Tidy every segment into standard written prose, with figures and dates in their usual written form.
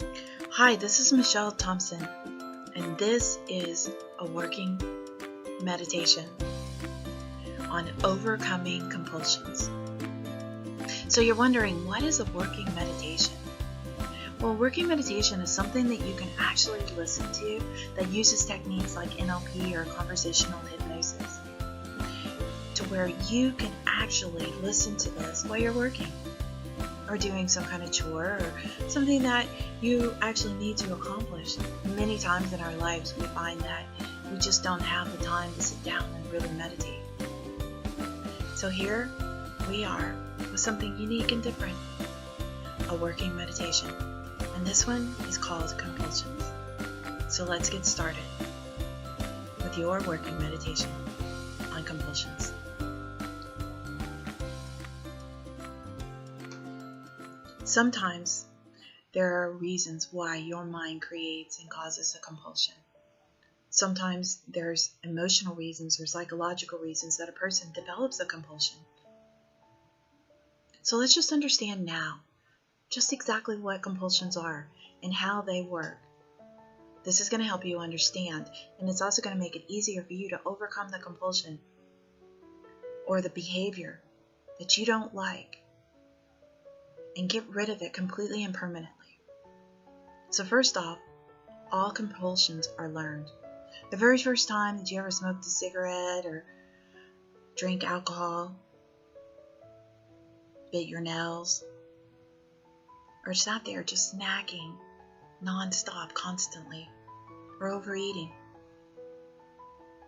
Hi, this is Michelle Thompson, and this is a working meditation on overcoming compulsions. So you're wondering, what is a working meditation? Well, working meditation is something that you can actually listen to that uses techniques like NLP or conversational hypnosis, to where you can actually listen to this while you're working, or doing some kind of chore, or something that you actually need to accomplish. Many times in our lives we find that we just don't have the time to sit down and really meditate. So here we are with something unique and different, a working meditation. And this one is called compulsions. So let's get started with your working meditation on compulsions. Sometimes there are reasons why your mind creates and causes a compulsion. Sometimes there's emotional reasons or psychological reasons that a person develops a compulsion. So let's just understand now just exactly what compulsions are and how they work. This is going to help you understand, and it's also going to make it easier for you to overcome the compulsion or the behavior that you don't like, and get rid of it completely and permanently. So first off, all compulsions are learned. The very first time that you ever smoked a cigarette or drank alcohol, bit your nails, or sat there just snacking non-stop constantly, or overeating,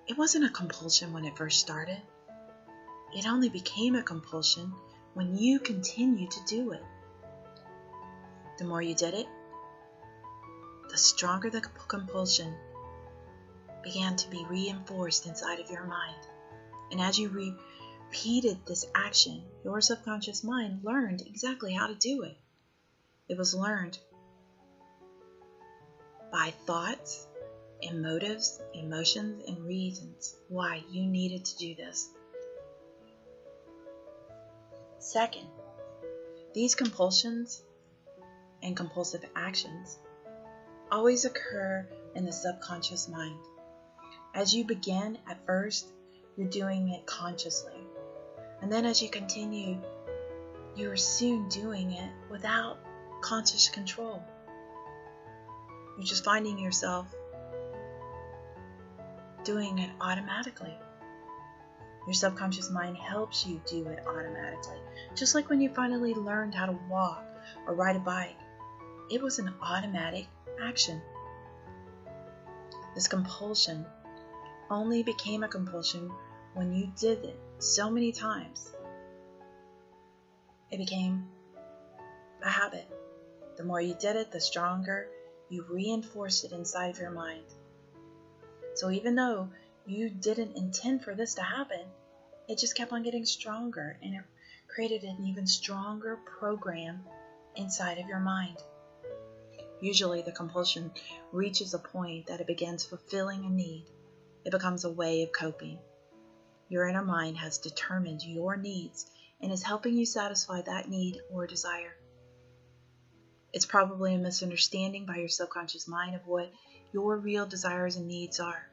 it wasn't a compulsion when it first started. It only became a compulsion when you continued to do it. The more you did it, the stronger the compulsion began to be reinforced inside of your mind. And as you repeated this action, your subconscious mind learned exactly how to do it. It was learned by thoughts and motives, emotions, and reasons why you needed to do this. Second, these compulsions and compulsive actions always occur in the subconscious mind. As you begin, at first, you're doing it consciously. And then as you continue, you're soon doing it without conscious control. You're just finding yourself doing it automatically. Your subconscious mind helps you do it automatically. Just like when you finally learned how to walk or ride a bike, it was an automatic action. This compulsion only became a compulsion when you did it so many times. It became a habit. The more you did it, the stronger you reinforced it inside of your mind. So even though you didn't intend for this to happen, it just kept on getting stronger, and it created an even stronger program inside of your mind. Usually the compulsion reaches a point that it begins fulfilling a need. It becomes a way of coping. Your inner mind has determined your needs and is helping you satisfy that need or desire. It's probably a misunderstanding by your subconscious mind of what your real desires and needs are.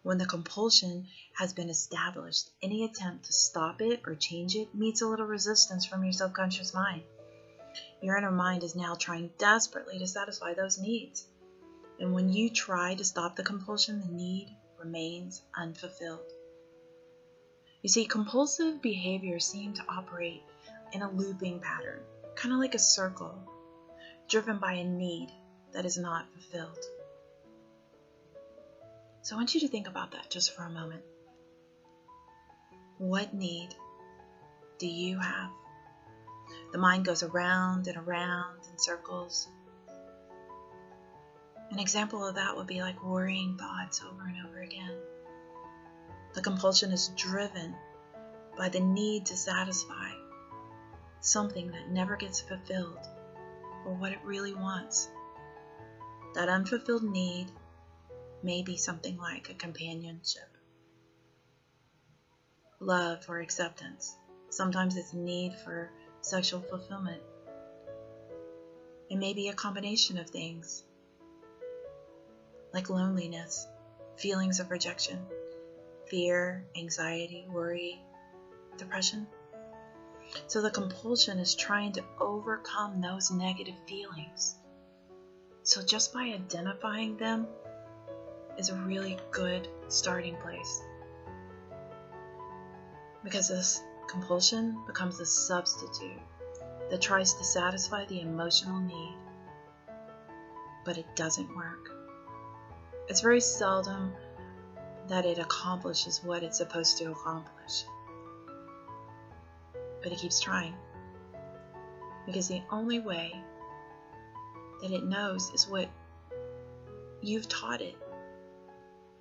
When the compulsion has been established, any attempt to stop it or change it meets a little resistance from your subconscious mind. Your inner mind is now trying desperately to satisfy those needs. And when you try to stop the compulsion, the need remains unfulfilled. You see, compulsive behaviors seem to operate in a looping pattern, kind of like a circle, driven by a need that is not fulfilled. So I want you to think about that just for a moment. What need do you have? The mind goes around and around in circles. An example of that would be like worrying thoughts over and over again. The compulsion is driven by the need to satisfy something that never gets fulfilled, or what it really wants. That unfulfilled need may be something like a companionship, love, or acceptance. Sometimes it's a need for sexual fulfillment. It It may be a combination of things like loneliness, feelings of rejection, fear, anxiety, worry, depression. So the compulsion is trying to overcome those negative feelings. So just by identifying them is a really good starting place. Because this compulsion becomes a substitute that tries to satisfy the emotional need, but it doesn't work. It's very seldom that it accomplishes what it's supposed to accomplish. But it keeps trying. Because the only way that it knows is what you've taught it.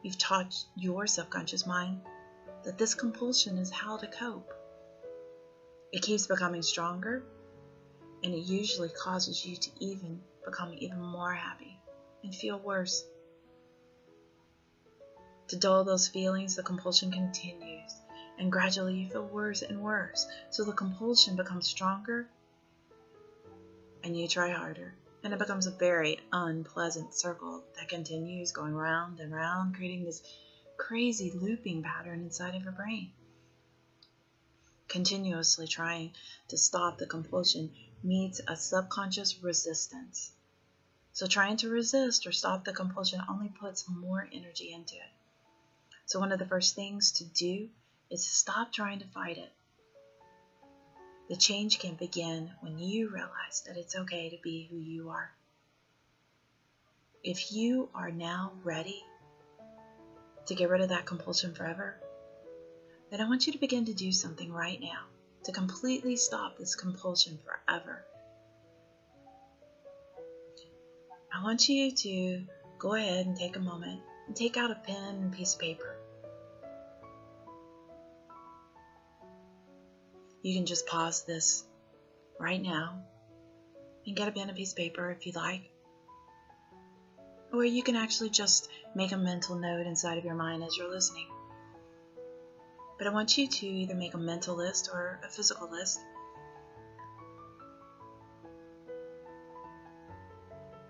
You've taught your subconscious mind that this compulsion is how to cope. It keeps becoming stronger, and it usually causes you to become even more happy and feel worse. To dull those feelings, the compulsion continues, and gradually you feel worse and worse. So the compulsion becomes stronger, and you try harder, and it becomes a very unpleasant circle that continues going round and round, creating this crazy looping pattern inside of your brain. Continuously trying to stop the compulsion meets a subconscious resistance. So trying to resist or stop the compulsion only puts more energy into it. So one of the first things to do is to stop trying to fight it. The change can begin when you realize that it's okay to be who you are. If you are now ready to get rid of that compulsion forever, then I want you to begin to do something right now to completely stop this compulsion forever. I want you to go ahead and take a moment and take out a pen and piece of paper. You can just pause this right now and get a pen and piece of paper if you like. Or you can actually just make a mental note inside of your mind as you're listening. But I want you to either make a mental list or a physical list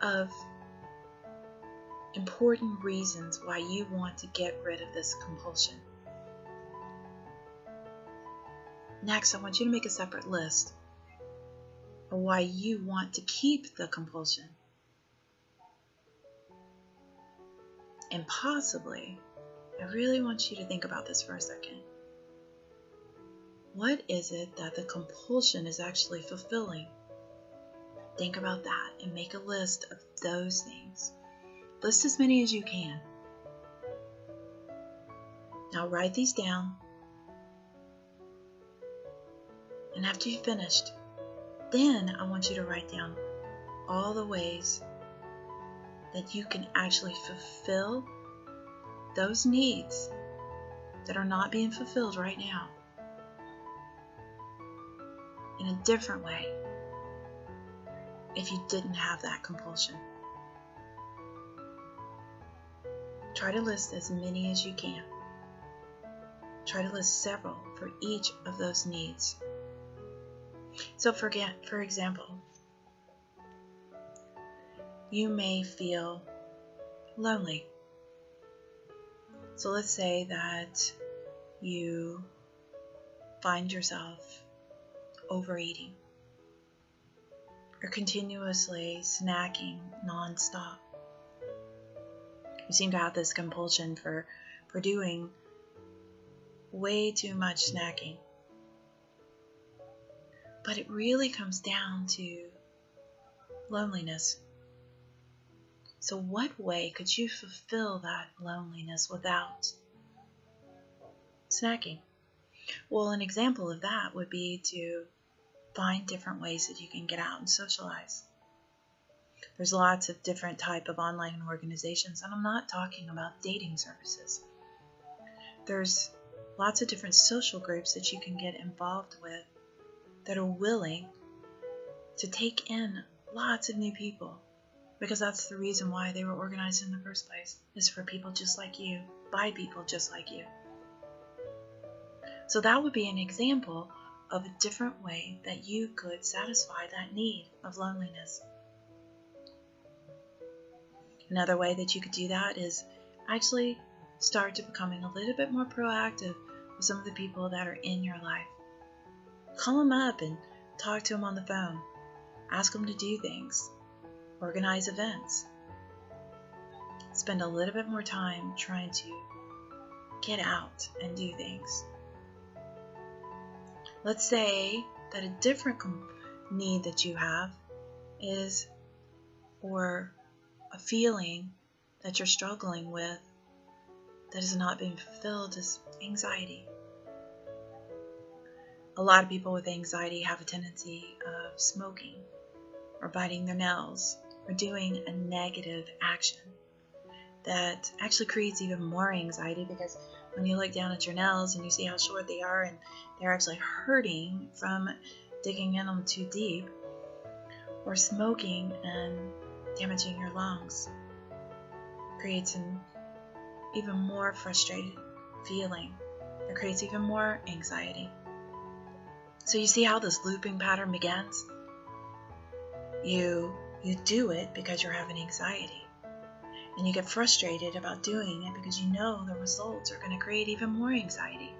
of important reasons why you want to get rid of this compulsion. Next, I want you to make a separate list of why you want to keep the compulsion. And possibly, I really want you to think about this for a second. What is it that the compulsion is actually fulfilling? Think about that and make a list of those things. List as many as you can. Now write these down. And after you've finished, then I want you to write down all the ways that you can actually fulfill those needs that are not being fulfilled right now in a different way if you didn't have that compulsion. Try to list as many as you can. Try to list several for each of those needs. So for example, you may feel lonely. So let's say that you find yourself overeating or continuously snacking nonstop. You seem to have this compulsion for doing way too much snacking. But it really comes down to loneliness. So what way could you fulfill that loneliness without snacking? Well, an example of that would be to find different ways that you can get out and socialize. There's lots of different type of online organizations, and I'm not talking about dating services. There's lots of different social groups that you can get involved with that are willing to take in lots of new people, because that's the reason why they were organized in the first place, is for people just like you, by people just like you. So that would be an example of a different way that you could satisfy that need of loneliness. Another way that you could do that is actually start to becoming a little bit more proactive with some of the people that are in your life. Call them up and talk to them on the phone. Ask them to do things. Organize events. Spend a little bit more time trying to get out and do things. Let's say that a different need that you have is, or a feeling that you're struggling with that has not been fulfilled, is anxiety. A lot of people with anxiety have a tendency of smoking or biting their nails or doing a negative action that actually creates even more anxiety, because when you look down at your nails and you see how short they are and they're actually hurting from digging in them too deep, or smoking and damaging your lungs, creates an even more frustrated feeling. It creates even more anxiety. So you see how this looping pattern begins? You do it because you're having anxiety. And you get frustrated about doing it because you know the results are going to create even more anxiety.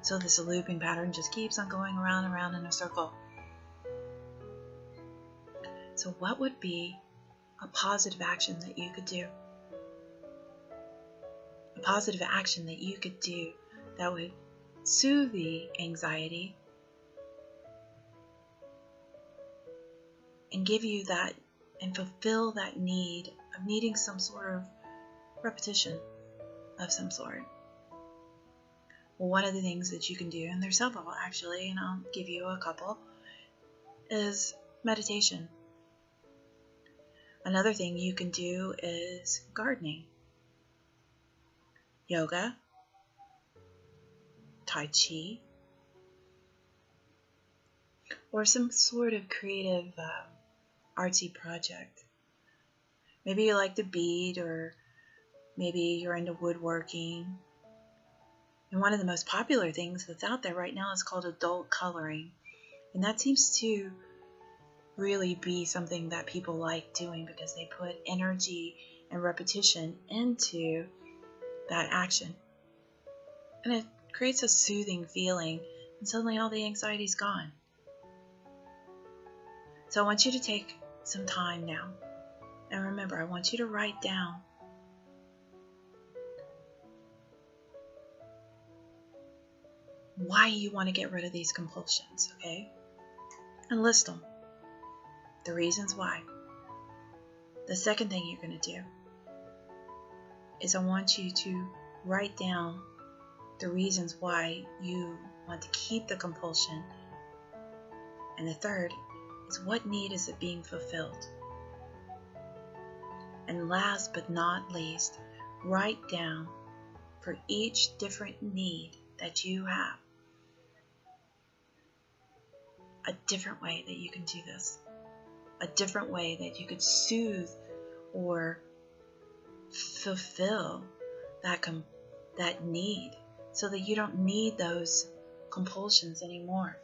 So this looping pattern just keeps on going around and around in a circle. So what would be a positive action that you could do? A positive action that you could do that would soothe the anxiety and give you that and fulfill that need of needing some sort of repetition of some sort. Well, one of the things that you can do, and there's several actually, and I'll give you a couple, is meditation. Another thing you can do is gardening, yoga, tai chi, or some sort of creative artsy project. Maybe you like to bead, or maybe you're into woodworking. And one of the most popular things that's out there right now is called adult coloring. And that seems to really be something that people like doing because they put energy and repetition into that action. And it creates a soothing feeling, and suddenly all the anxiety's gone. So I want you to take some time now. And remember, I want you to write down why you want to get rid of these compulsions, okay? And list them. The reasons why. The second thing you're going to do is I want you to write down the reasons why you want to keep the compulsion. And the third is, what need is it being fulfilled? And last but not least, write down for each different need that you have a different way that you can do this. A different way that you could soothe or fulfill that need, so that you don't need those compulsions anymore.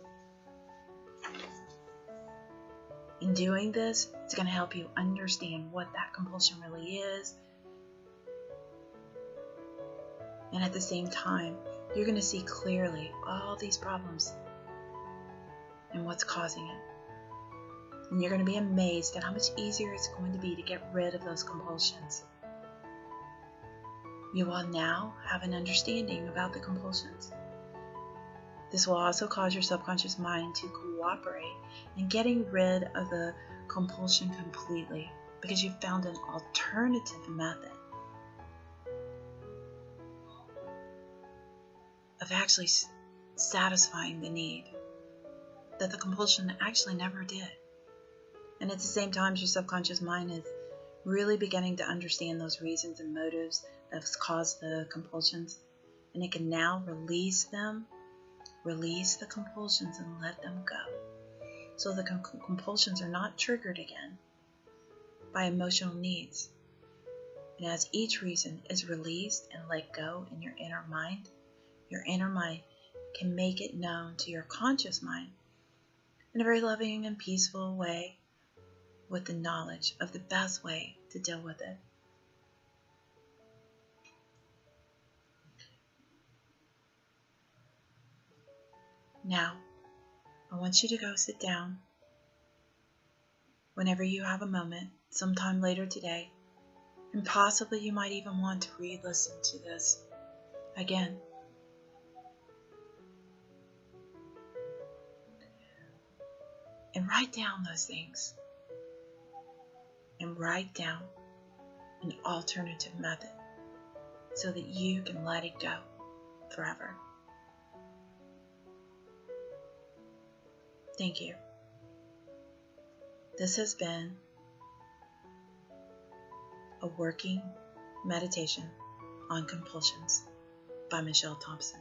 In doing this, it's going to help you understand what that compulsion really is. And at the same time, you're going to see clearly all these problems and what's causing it. And you're going to be amazed at how much easier it's going to be to get rid of those compulsions. You will now have an understanding about the compulsions. This will also cause your subconscious mind to cooperate in getting rid of the compulsion completely, because you've found an alternative method of actually satisfying the need that the compulsion actually never did. And at the same time, your subconscious mind is really beginning to understand those reasons and motives that have caused the compulsions, and it can now release them, release the compulsions, and let them go. So the compulsions are not triggered again by emotional needs. And as each reason is released and let go in your inner mind can make it known to your conscious mind in a very loving and peaceful way, with the knowledge of the best way to deal with it. Now, I want you to go sit down whenever you have a moment, sometime later today, and possibly you might even want to re-listen to this again. And write down those things. And write down an alternative method so that you can let it go forever. Thank you. This has been a working meditation on compulsions by Michelle Thompson.